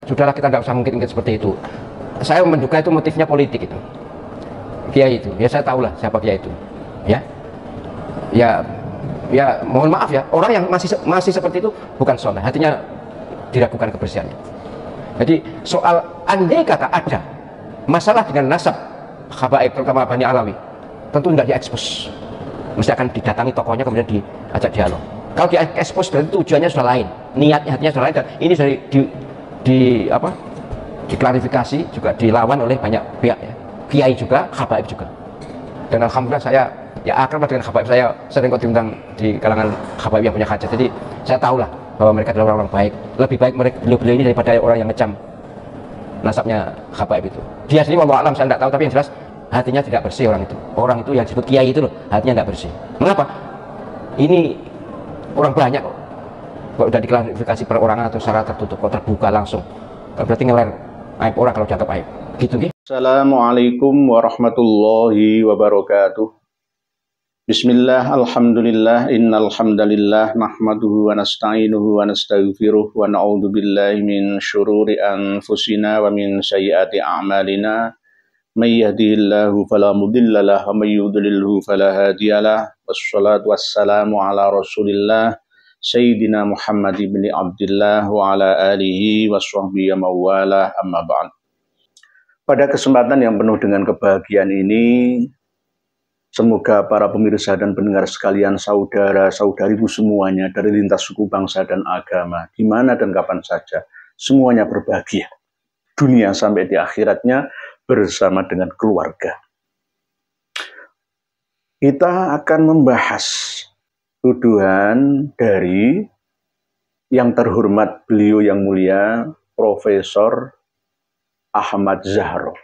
Sudahlah, kita nggak usah mungkin seperti itu. Saya menduga itu motifnya politik itu. Kiai itu, ya saya tahu lah siapa kiai itu. Ya, ya, ya mohon maaf ya, orang yang masih seperti itu bukan soleh, hatinya diragukan kebersihannya. Jadi soal andai kata ada masalah dengan nasab habaib terutama Bani Alawi, tentu tidak diekspos, mesti akan didatangi tokohnya kemudian diajak dialog. Kalau diekspos berarti tujuannya sudah lain, niatnya hatinya sudah lain, dan ini sudah diklarifikasi juga, dilawan oleh banyak pihak ya, kiai juga, habaib juga. Dan alhamdulillah saya ya akrab dengan habaib, saya sering kok diundang di kalangan habaib yang punya hajat, jadi saya tahulah bahwa mereka adalah orang-orang baik. Lebih baik mereka beliau ini daripada orang yang ngecam nasabnya habaib itu. Dia sendiri wallahu alam saya tidak tahu, tapi yang jelas hatinya tidak bersih orang itu. Orang itu yang disebut kiai itu loh, hatinya tidak bersih. Mengapa? Ini orang banyak kok. Kalau udah diklarifikasi perorangan atau secara tertutup, kok terbuka langsung, berarti ngeler aib orang kalau dianggap aib. Gitu gitu. Assalamualaikum warahmatullahi wabarakatuh. Bismillah, alhamdulillah, innal hamdalillah nahmaduhu wa nasta'inuhu wa nastaghfiruh wa na'udzu billahi min syururi anfusina wa min sayyiati a'malina. May yahdihillahu fala mudhillalah wa may yudlilhu fala hadiyalah. Wassalatu wassalamu ala Rasulillah Sayyidina Muhammad ibn Abdullah wa ala alihi wa sahbihi mawalah, amma ba'd. Pada kesempatan yang penuh dengan kebahagiaan ini, semoga para pemirsa dan pendengar sekalian, saudara-saudariku semuanya dari lintas suku, bangsa, dan agama, di mana dan kapan saja, semuanya berbahagia. Dunia sampai di akhiratnya bersama dengan keluarga. Kita akan membahas tuduhan dari yang terhormat beliau yang mulia, Profesor Ahmad Zahro.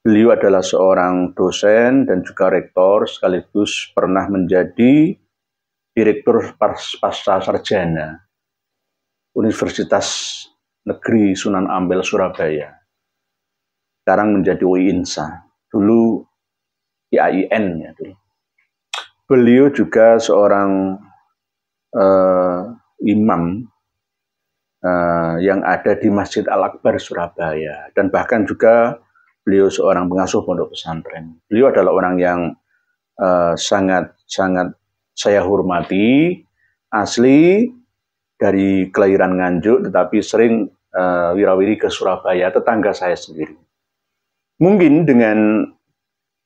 Beliau adalah seorang dosen dan juga rektor, sekaligus pernah menjadi direktur pasca sarjana Universitas Negeri Sunan Ampel, Surabaya. Sekarang menjadi UINSA, dulu IAIN ya dulu. Beliau juga seorang imam yang ada di Masjid Al-Akbar Surabaya, dan bahkan juga beliau seorang pengasuh pondok pesantren. Beliau adalah orang yang sangat saya hormati, asli dari kelahiran Nganjuk, tetapi sering wirawiri ke Surabaya, tetangga saya sendiri. Mungkin dengan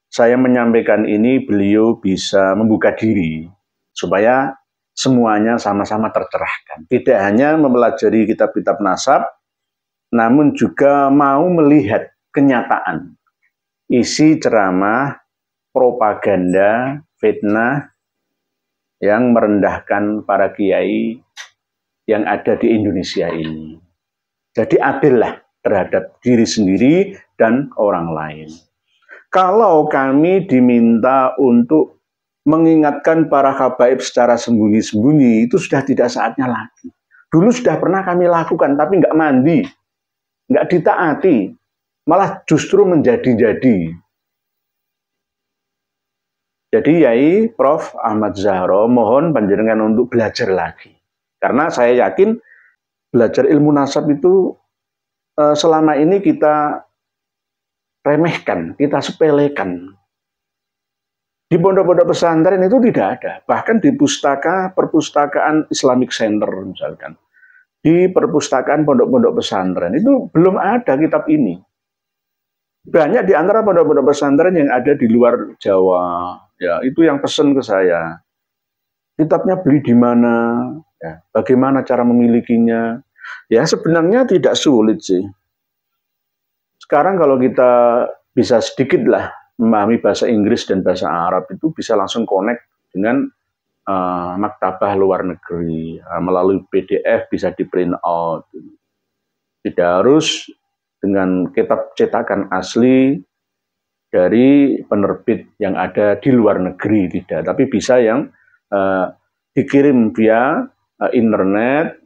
saya menyampaikan ini, beliau bisa membuka diri supaya semuanya sama-sama tercerahkan. Tidak hanya mempelajari kitab-kitab nasab, namun juga mau melihat kenyataan, isi ceramah, propaganda, fitnah yang merendahkan para kiai yang ada di Indonesia ini. Jadi adillah terhadap diri sendiri dan orang lain. Kalau kami diminta untuk mengingatkan para habaib secara sembunyi-sembunyi, itu sudah tidak saatnya lagi. Dulu sudah pernah kami lakukan, tapi nggak mandi, nggak ditaati, malah justru menjadi-jadi. Jadi Yai Prof. Ahmad Zahro, mohon panjenengan untuk belajar lagi. Karena saya yakin belajar ilmu nasab itu selama ini kita remehkan, kita sepelekan. Di pondok-pondok pesantren itu tidak ada. Bahkan di perpustakaan Islamic Center misalkan, di perpustakaan pondok-pondok pesantren itu belum ada kitab ini. Banyak di antara pondok-pondok pesantren yang ada di luar Jawa, ya itu yang pesen ke saya. Kitabnya beli di mana? Ya, bagaimana cara memilikinya? Ya sebenarnya tidak sulit sih. Sekarang kalau kita bisa sedikitlah memahami bahasa Inggris dan bahasa Arab, itu bisa langsung connect dengan maktabah luar negeri. Melalui PDF bisa di print out. Tidak harus dengan kitab cetakan asli dari penerbit yang ada di luar negeri, tidak. Tapi bisa yang dikirim via internet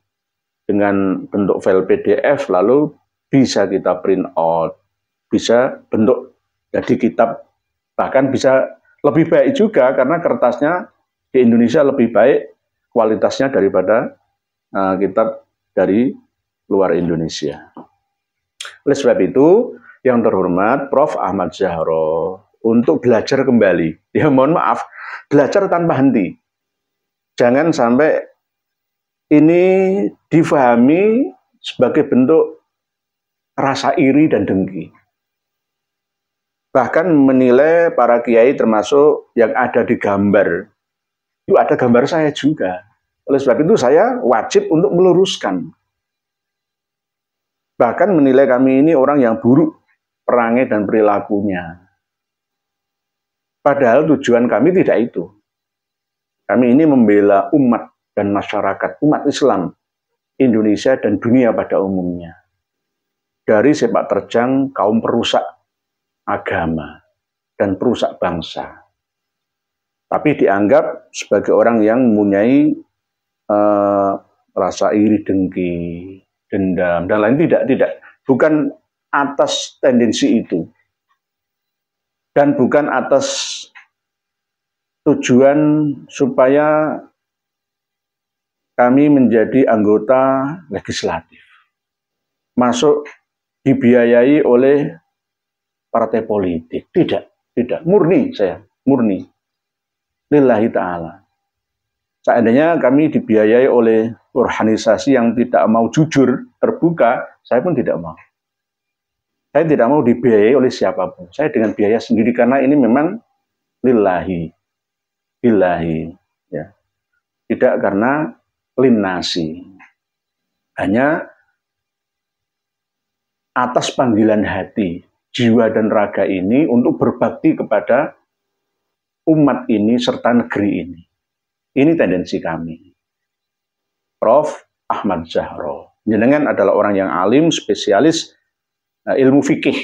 dengan bentuk file PDF, lalu bisa kita print out, bisa bentuk jadi kitab, bahkan bisa lebih baik juga karena kertasnya di Indonesia lebih baik kualitasnya daripada kitab dari luar Indonesia. Oleh sebab itu, yang terhormat Prof. Ahmad Zahro untuk belajar kembali. Ya mohon maaf, belajar tanpa henti. Jangan sampai ini difahami sebagai bentuk rasa iri dan dengki. Bahkan menilai para kiai termasuk yang ada di gambar. Itu ada gambar saya juga. Oleh sebab itu saya wajib untuk meluruskan. Bahkan menilai kami ini orang yang buruk perangai dan perilakunya. Padahal tujuan kami tidak itu. Kami ini membela umat dan masyarakat, umat Islam, Indonesia dan dunia pada umumnya. Dari sepak terjang kaum perusak agama dan perusak bangsa. Tapi dianggap sebagai orang yang mempunyai rasa iri dengki, dendam, dan lain tidak. Bukan atas tendensi itu. Dan bukan atas tujuan supaya kami menjadi anggota legislatif. Masuk dibiayai oleh partai politik. Tidak. Murni saya, murni. Lillahi ta'ala. Seandainya kami dibiayai oleh organisasi yang tidak mau jujur, terbuka, saya pun tidak mau. Saya tidak mau dibiayai oleh siapapun. Saya dengan biaya sendiri karena ini memang lillahi. Billahi. Ya. Tidak karena linnasi. Hanya atas panggilan hati, jiwa dan raga ini untuk berbakti kepada umat ini serta negeri ini. Ini tendensi kami. Prof. Ahmad Zahro. Jenengan adalah orang yang alim, spesialis ilmu fikih.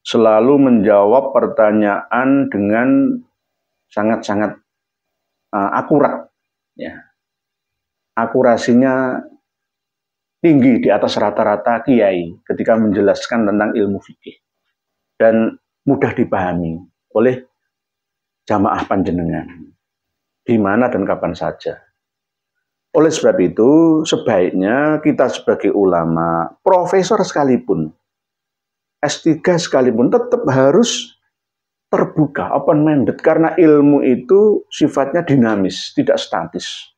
Selalu menjawab pertanyaan dengan sangat-sangat akurat. Ya. Akurasinya tinggi di atas rata-rata kiai ketika menjelaskan tentang ilmu fikih. Dan mudah dipahami oleh jamaah panjenengan. Di mana dan kapan saja. Oleh sebab itu, sebaiknya kita sebagai ulama, profesor sekalipun, S3 sekalipun, tetap harus terbuka, open-minded. Karena ilmu itu sifatnya dinamis, tidak statis.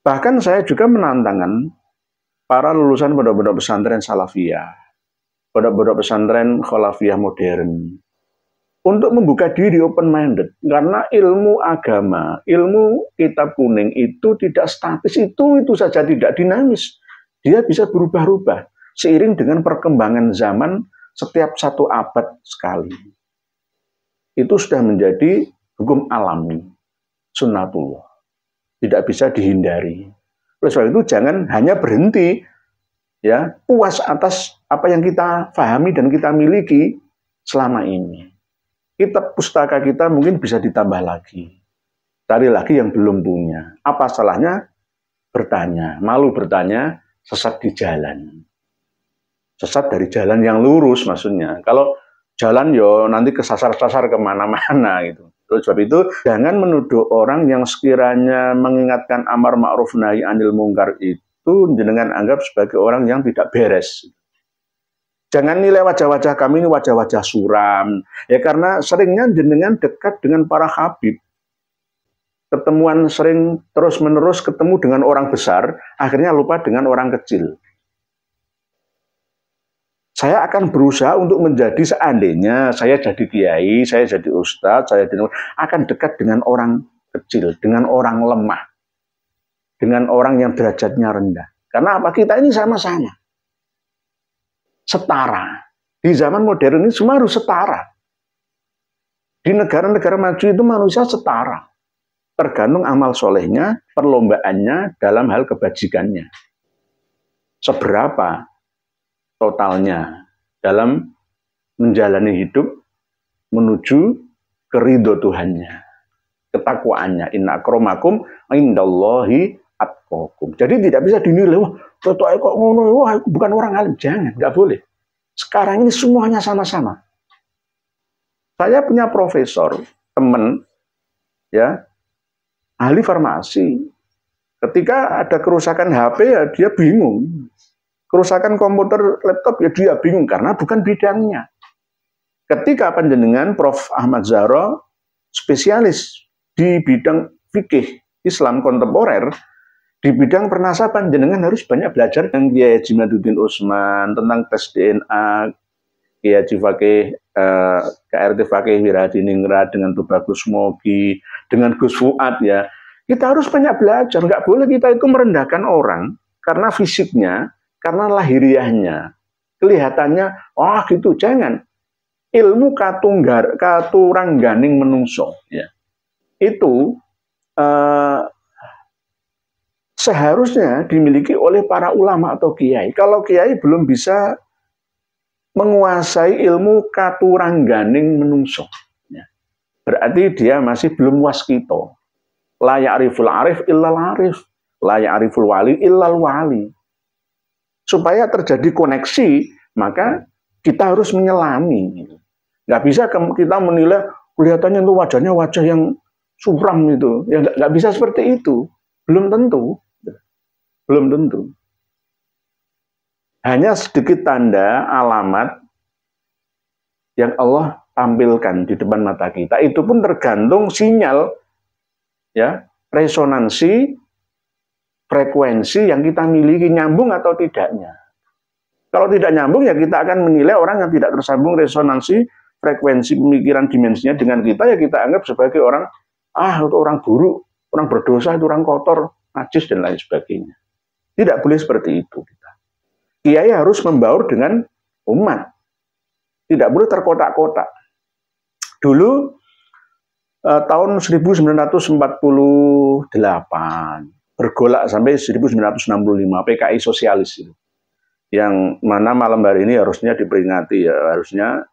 Bahkan saya juga menantangkan para lulusan pondok-pondok pesantren salafiyah, pondok-pondok pesantren khalafiyah modern, untuk membuka diri open-minded. Karena ilmu agama, ilmu kitab kuning itu tidak statis, itu saja tidak dinamis. Dia bisa berubah-ubah seiring dengan perkembangan zaman setiap 1 abad sekali. Itu sudah menjadi hukum alami, sunnatullah. Tidak bisa dihindari. Oleh sebab itu jangan hanya berhenti ya puas atas apa yang kita pahami dan kita miliki selama ini. Kitab pustaka kita mungkin bisa ditambah lagi. Cari lagi yang belum punya. Apa salahnya bertanya? Malu bertanya, sesat di jalan. Sesat dari jalan yang lurus maksudnya. Kalau jalan yo nanti kesasar-sasar kemana-mana gitu. Oleh sebab itu jangan menuduh orang yang sekiranya mengingatkan amar ma'ruf nahi anil mungkar itu jenengan anggap sebagai orang yang tidak beres. Jangan nilai wajah-wajah kami ini wajah-wajah suram. Ya karena seringnya jenengan dekat dengan para habib. Ketemuan sering terus-menerus ketemu dengan orang besar, akhirnya lupa dengan orang kecil. Saya akan berusaha untuk menjadi seandainya saya jadi kiai, saya jadi ustadz, akan dekat dengan orang kecil, dengan orang lemah, dengan orang yang derajatnya rendah. Karena apa? Kita ini sama-sama. Setara. Di zaman modern ini semua harus setara. Di negara-negara maju itu manusia setara. Tergantung amal solehnya, perlombaannya dalam hal kebajikannya. Seberapa totalnya dalam menjalani hidup menuju ke ridho Tuhannya. Ketakwaannya. Inna akramakum indallahi atqakum. Jadi tidak bisa dinilai, wah, kok ngono, wah, bukan orang alim. Jangan, nggak boleh. Sekarang ini semuanya sama-sama. Saya punya profesor, teman, ya, ahli farmasi. Ketika ada kerusakan HP ya dia bingung. Kerusakan komputer, laptop ya dia bingung karena bukan bidangnya. Ketika panjenengan Prof. Ahmad Zahro spesialis di bidang fikih Islam kontemporer, di bidang pernasaban jenengan harus banyak belajar dengan Kiai Haji Maduddin Utsman tentang tes DNA, Kiai Haji Fakih, KRT Fakih Wiradiningrat dengan Tubagus Mogi, dengan Gus Fuad ya. Kita harus banyak belajar, nggak boleh kita itu merendahkan orang karena fisiknya, karena lahiriahnya. Kelihatannya, oh gitu, jangan. Ilmu katurangganing menungso ya. Itu seharusnya dimiliki oleh para ulama atau kiai. Kalau kiai belum bisa menguasai ilmu katurangganing menungso ya, berarti dia masih belum waskito. La ya'riful arif illal arif, la ya'riful wali illal wali. Supaya terjadi koneksi, maka kita harus menyelami. Nggak bisa kita menilai kelihatannya itu wajahnya wajah yang suram itu. Ya nggak bisa seperti itu. Belum tentu. Belum tentu. Hanya sedikit tanda, alamat yang Allah tampilkan di depan mata kita. Itu pun tergantung sinyal, ya, resonansi, frekuensi yang kita miliki, nyambung atau tidaknya. Kalau tidak nyambung, ya kita akan menilai orang yang tidak tersambung resonansi, frekuensi pemikiran dimensinya dengan kita, ya kita anggap sebagai orang, itu orang buruk, orang berdosa, itu orang kotor, najis, dan lain sebagainya. Tidak boleh seperti itu kita. Kiai harus membaur dengan umat. Tidak boleh terkotak-kotak. Dulu, tahun 1948, bergolak sampai 1965, PKI sosialis itu. Yang mana malam hari ini harusnya diperingati, ya harusnya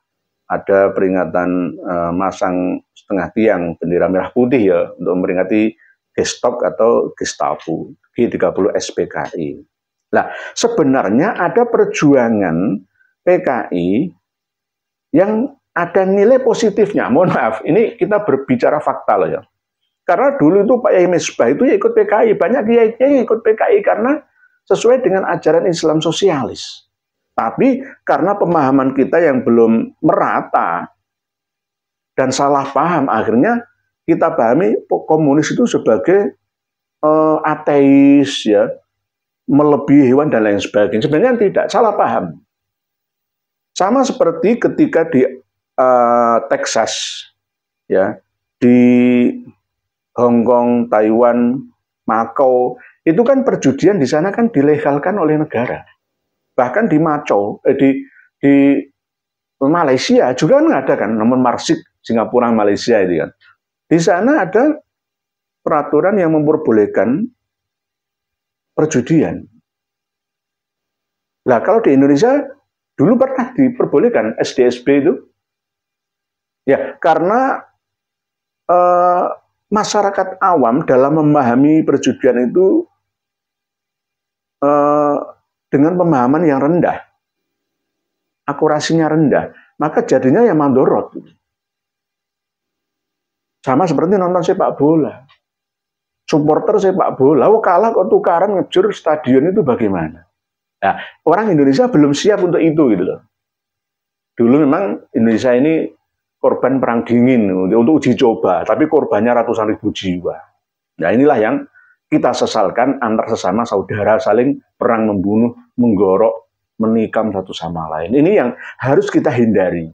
ada peringatan masang setengah tiang bendera merah putih ya untuk memperingati Gestok atau Gestapo G30 SPKI. Nah, sebenarnya ada perjuangan PKI yang ada nilai positifnya. Mohon maaf, ini kita berbicara fakta loh ya. Karena dulu itu Pak Yai Misbah itu ya ikut PKI, banyak kiai yang ikut PKI karena sesuai dengan ajaran Islam sosialis. Tapi karena pemahaman kita yang belum merata dan salah paham, akhirnya kita pahami komunis itu sebagai ateis, ya, melebihi hewan dan lain sebagainya. Sebenarnya tidak, salah paham. Sama seperti ketika di Texas, ya, di Hong Kong, Taiwan, Makau, itu kan perjudian di sana kan dilegalkan oleh negara. Bahkan di Macau, di Malaysia juga kan ada kan, namun Marsik, Singapura, Malaysia itu kan. Di sana ada peraturan yang memperbolehkan perjudian. Nah, kalau di Indonesia dulu pernah diperbolehkan SDSB itu. Ya, karena masyarakat awam dalam memahami perjudian itu dengan pemahaman yang rendah, akurasinya rendah, maka jadinya yang mandorot. Sama seperti nonton sepak bola. Supporter sepak bola, kalah kok tukaran ngejur stadion itu bagaimana? Nah, orang Indonesia belum siap untuk itu gitu loh. Dulu memang Indonesia ini korban perang dingin untuk uji coba, tapi korbannya ratusan ribu jiwa. Nah, inilah yang kita sesalkan antar sesama saudara, saling perang membunuh, menggorok, menikam satu sama lain. Ini yang harus kita hindari.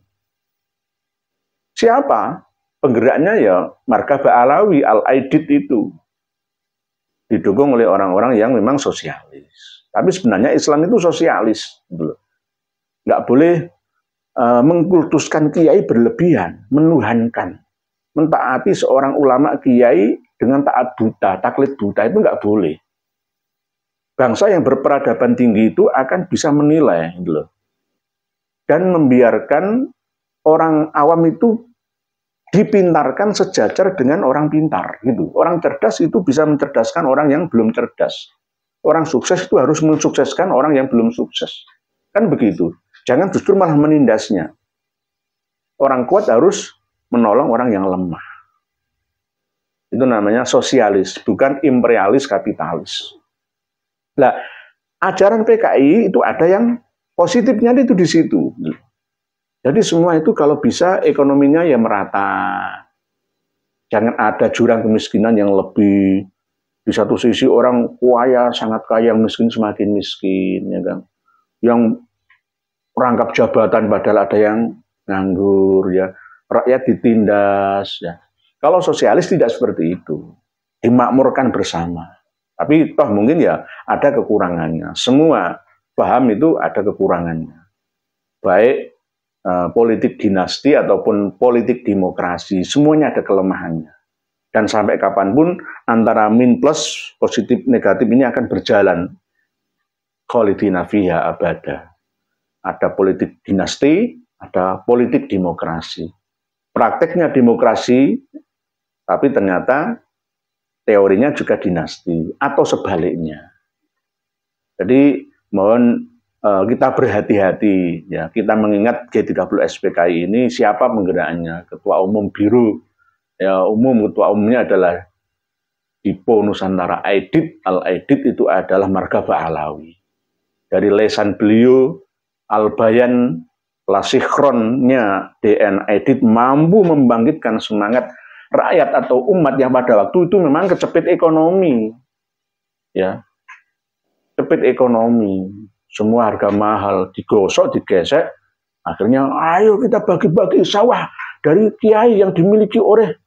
Siapa? Penggeraknya ya Markabah Alawi, Al-Aidid itu. Didukung oleh orang-orang yang memang sosialis. Tapi sebenarnya Islam itu sosialis. Nggak boleh mengkultuskan kiai berlebihan, menuhankan. Mentaati seorang ulama kiai dengan taat buta, taklid buta, itu nggak boleh. Bangsa yang berperadaban tinggi itu akan bisa menilai. Gitu loh. Dan membiarkan orang awam itu dipintarkan sejajar dengan orang pintar. Gitu. Orang cerdas itu bisa mencerdaskan orang yang belum cerdas. Orang sukses itu harus mensukseskan orang yang belum sukses. Kan begitu. Jangan justru malah menindasnya. Orang kuat harus menolong orang yang lemah. Itu namanya sosialis, bukan imperialis kapitalis. Nah, ajaran PKI itu ada yang positifnya itu di situ. Jadi semua itu kalau bisa ekonominya ya merata. Jangan ada jurang kemiskinan yang lebih. Di satu sisi orang kaya, sangat kaya, yang miskin semakin miskin, ya kan. Yang rangkap jabatan padahal ada yang nganggur, ya. Rakyat ditindas, ya. Kalau sosialis tidak seperti itu. Dimakmurkan bersama. Tapi toh mungkin ya ada kekurangannya. Semua paham itu ada kekurangannya. Baik politik dinasti ataupun politik demokrasi, semuanya ada kelemahannya. Dan sampai kapanpun antara min plus positif negatif ini akan berjalan. Khalidina fiha abada. Ada politik dinasti, ada politik demokrasi. Prakteknya demokrasi, tapi ternyata teorinya juga dinasti atau sebaliknya. Jadi mohon kita berhati-hati, ya. Kita mengingat G30 SPKI ini siapa penggeraknya, Ketua Umum Biro. Ya, ketua umumnya adalah Dipo Nusantara Aidit. Al-Aidit itu adalah Margaba Alawi. Dari lesan beliau, Al-Bayan, Lasikhronnya DN Aidit mampu membangkitkan semangat rakyat atau umat yang pada waktu itu memang kecepit ekonomi. Ya, kecepit ekonomi. Semua harga mahal, digosok, digesek. Akhirnya, ayo kita bagi-bagi sawah dari kiai yang dimiliki oleh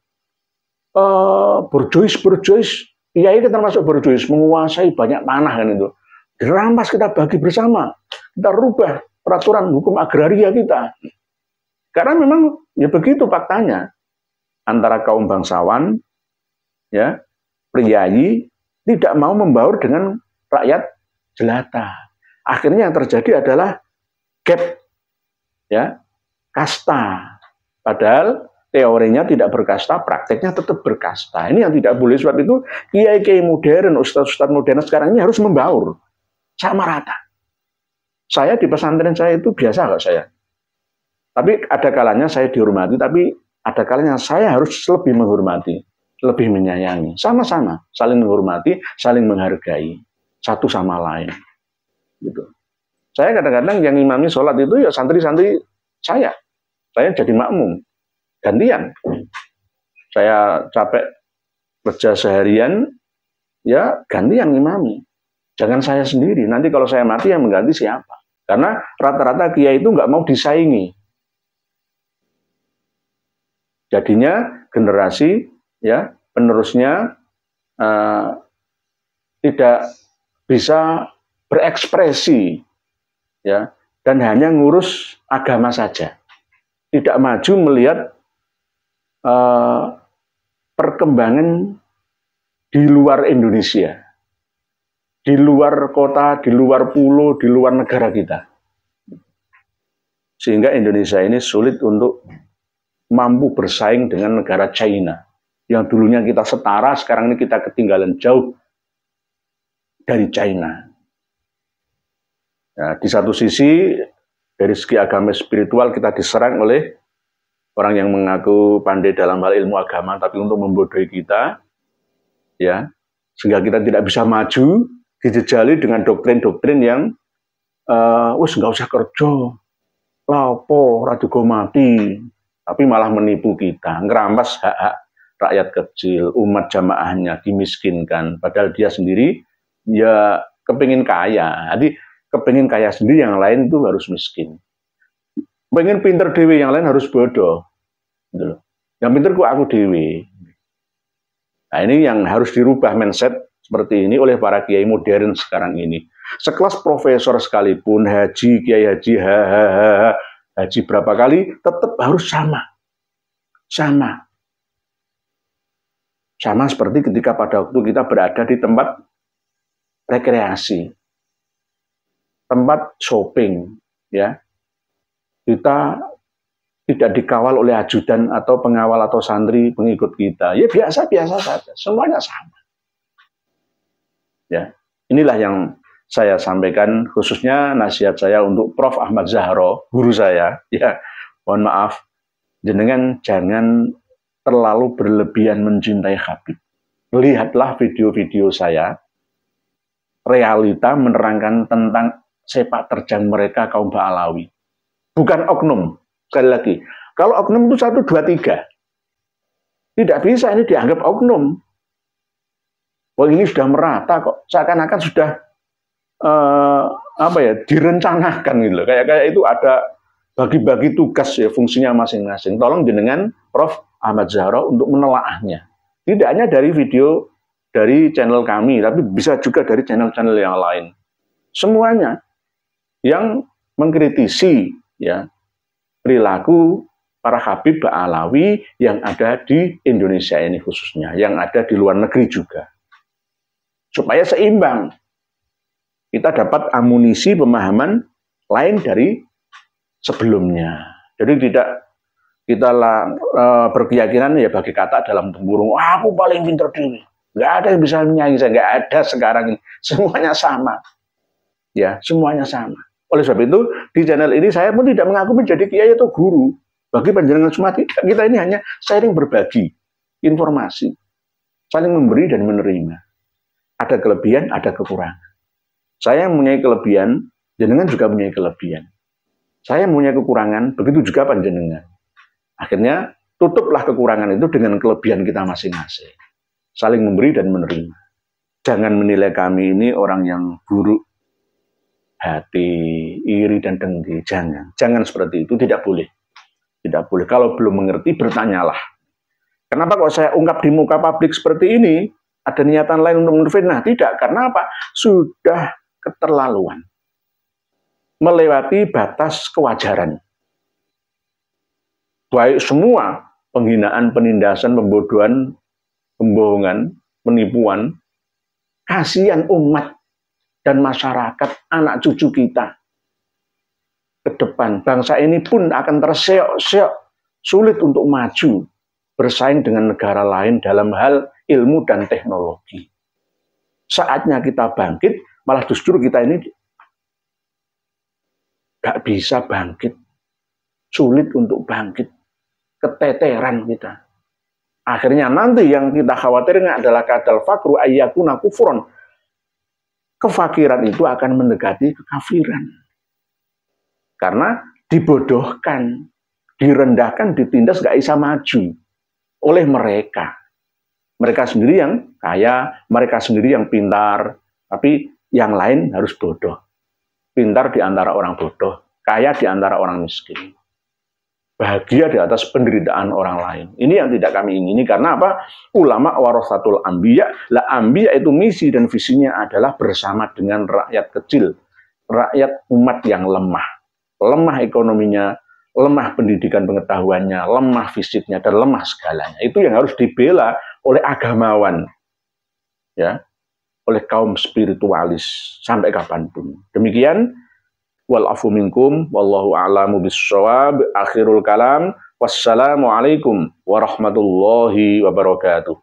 borjois, kiai kita termasuk borjois, menguasai banyak tanah kan itu. Dirampas, kita bagi bersama, kita rubah peraturan hukum agraria kita. Karena memang ya begitu faktanya antara kaum bangsawan, ya priayi tidak mau membaur dengan rakyat jelata. Akhirnya yang terjadi adalah gap, ya kasta. Padahal teorinya tidak berkasta, prakteknya tetap berkasta. Ini yang tidak boleh. Sebab itu kiai-kiai modern, ustadz-ustadz modern sekarang ini harus membaur sama rata. Saya di pesantren saya itu biasa kok saya. Tapi ada kalanya saya dihormati, tapi ada kalanya saya harus lebih menghormati, lebih menyayangi. Sama-sama, saling menghormati, saling menghargai satu sama lain. Gitu. Saya kadang-kadang yang imami sholat itu ya santri-santri saya. Saya jadi makmum. Gantian. Saya capek kerja seharian, ya gantian imami. Jangan saya sendiri. Nanti kalau saya mati yang mengganti siapa? Karena rata-rata kiai itu nggak mau disaingi. Jadinya generasi ya penerusnya tidak bisa berekspresi, ya, dan hanya ngurus agama saja. Tidak maju melihat perkembangan di luar Indonesia, di luar kota, di luar pulau, di luar negara kita. Sehingga Indonesia ini sulit untuk mampu bersaing dengan negara China. Yang dulunya kita setara, sekarang ini kita ketinggalan jauh dari China. Ya, di satu sisi, dari segi agama spiritual kita diserang oleh orang yang mengaku pandai dalam hal ilmu agama, tapi untuk membodohi kita, ya, sehingga kita tidak bisa maju, dijejali dengan doktrin-doktrin yang nggak usah kerja, lapo, radugo mati, tapi malah menipu kita, ngerampas hak-hak rakyat kecil, umat jamaahnya dimiskinkan, padahal dia sendiri ya kepingin kaya. Jadi kepingin kaya sendiri, yang lain itu harus miskin. Pengen pinter dewe, yang lain harus bodoh. Gitu loh. Yang pinter kok aku dewe. Nah, ini yang harus dirubah mindset seperti ini oleh para kiai modern sekarang ini. Sekelas profesor sekalipun, haji, kiai haji, haji berapa kali, tetap harus sama. Sama. Sama seperti ketika pada waktu kita berada di tempat rekreasi, tempat shopping, ya. Kita tidak dikawal oleh ajudan atau pengawal atau santri pengikut kita. Ya biasa-biasa saja, semuanya sama. Ya, inilah yang saya sampaikan, khususnya nasihat saya untuk Prof. Ahmad Zahro, guru saya. Ya, mohon maaf, jenengan jangan terlalu berlebihan mencintai Habib. Lihatlah video-video saya, realita menerangkan tentang sepak terjang mereka kaum Ba'alawi. Bukan oknum, sekali lagi. Kalau oknum itu 1, 2, 3. Tidak bisa ini dianggap oknum. Wah, ini sudah merata kok, seakan-akan sudah direncanakan gitu loh. Kayak itu ada bagi-bagi tugas ya, fungsinya masing-masing. Tolong jenengan Prof. Ahmad Zahro untuk menelaahnya. Tidak hanya dari video dari channel kami, tapi bisa juga dari channel-channel yang lain. Semuanya yang mengkritisi ya perilaku para Habib Ba'alawi yang ada di Indonesia ini khususnya, yang ada di luar negeri juga. Supaya seimbang, kita dapat amunisi pemahaman lain dari sebelumnya. Jadi tidak kita berkeyakinan ya bagi kata dalam tempurung, aku paling pintar diri. Nggak ada yang bisa menyaingi saya, nggak ada sekarang ini. Semuanya sama. Ya, semuanya sama. Oleh sebab itu, di channel ini saya pun tidak mengaku menjadi kiai atau guru. Bagi panjenengan semua tidak, kita ini hanya sharing berbagi informasi. Saling memberi dan menerima. Ada kelebihan, ada kekurangan. Saya mempunyai kelebihan, jenengan juga mempunyai kelebihan. Saya mempunyai kekurangan, begitu juga panjenengan. Akhirnya, tutuplah kekurangan itu dengan kelebihan kita masing-masing. Saling memberi dan menerima. Jangan menilai kami ini orang yang buruk hati, iri dan dengki. Jangan seperti itu, tidak boleh. Tidak boleh. Kalau belum mengerti, bertanyalah. Kenapa kok saya ungkap di muka publik seperti ini? Ada niatan lain untuk menfitnah? Tidak. Karena apa? Sudah keterlaluan. Melewati batas kewajaran. Baik semua penghinaan, penindasan, pembodohan, pembohongan, penipuan, kasihan umat dan masyarakat, anak cucu kita. Ke depan, bangsa ini pun akan terseok-seok, sulit untuk maju, bersaing dengan negara lain dalam hal ilmu dan teknologi. Saatnya kita bangkit, malah justru kita ini gak bisa bangkit. Sulit untuk bangkit. Keteteran kita. Akhirnya nanti yang kita khawatirkan adalah kadal fakru ayyakuna kufron. Kefakiran itu akan mendekati kekafiran. Karena dibodohkan, direndahkan, ditindas, gak bisa maju oleh mereka. Mereka sendiri yang kaya, mereka sendiri yang pintar, tapi yang lain harus bodoh. Pintar di antara orang bodoh, kaya di antara orang miskin. Bahagia di atas penderitaan orang lain. Ini yang tidak kami ingini, karena apa? Ulama warasatul anbiya. Lah anbiya itu misi dan visinya adalah bersama dengan rakyat kecil, rakyat umat yang lemah. Lemah ekonominya, lemah pendidikan pengetahuannya, lemah fisiknya, dan lemah segalanya. Itu yang harus dibela oleh agamawan. Ya, oleh kaum spiritualis sampai kapanpun. Demikian. Wal afu minkum wallahu a'lamu bissawab. Akhirul kalam. Wassalamualaikum warahmatullahi wabarakatuh.